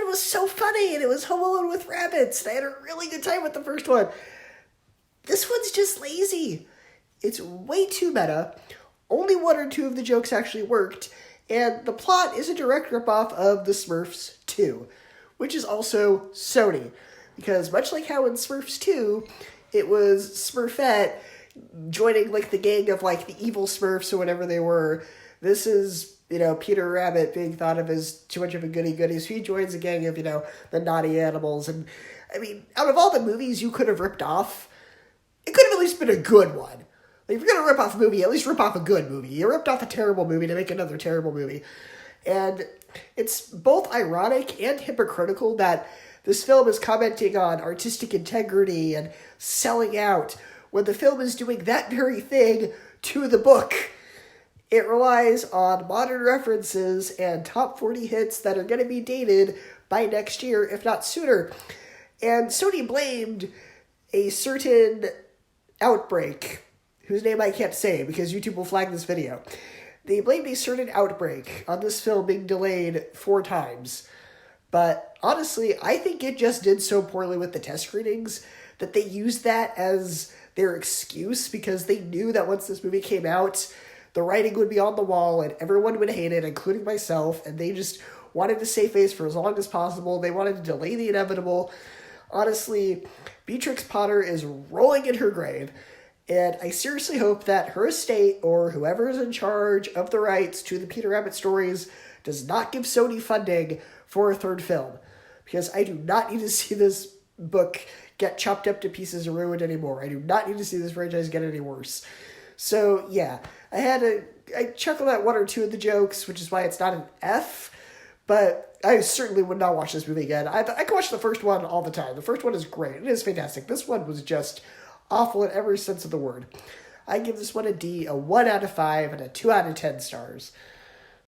was so funny, and it was Home Alone with rabbits, and I had a really good time with the first one. This one's just lazy. It's way too meta. Only one or two of the jokes actually worked, and the plot is a direct ripoff of The Smurfs 2, which is also Sony. Because much like how in Smurfs 2, it was Smurfette joining, like, the gang of, like, the evil Smurfs or whatever they were. This is, Peter Rabbit being thought of as too much of a goody-goody, so he joins a gang of, the naughty animals. And, I mean, out of all the movies you could have ripped off, it could have at least been a good one. Like, if you're going to rip off a movie, at least rip off a good movie. You ripped off a terrible movie to make another terrible movie. And it's both ironic and hypocritical that this film is commenting on artistic integrity and selling out when the film is doing that very thing to the book. It relies on modern references and top 40 hits that are going to be dated by next year, if not sooner. And Sony blamed a certain outbreak, whose name I can't say because YouTube will flag this video. They blamed a certain outbreak on this film being delayed 4 times. But honestly, I think it just did so poorly with the test screenings that they used that as their excuse because they knew that once this movie came out, the writing would be on the wall and everyone would hate it, including myself, and they just wanted to save face for as long as possible. They wanted to delay the inevitable. Honestly, Beatrix Potter is rolling in her grave, and I seriously hope that her estate or whoever is in charge of the rights to the Peter Rabbit stories does not give Sony funding for a 3rd film, because I do not need to see this book get chopped up to pieces and ruined anymore. I do not need to see this franchise get any worse. So, yeah, I chuckled at 1 or 2 of the jokes, which is why it's not an F, but I certainly would not watch this movie again. I can watch the first one all the time. The first one is great. It is fantastic. This one was just awful in every sense of the word. I give this one a D, a 1 out of 5, and a 2 out of 10 stars.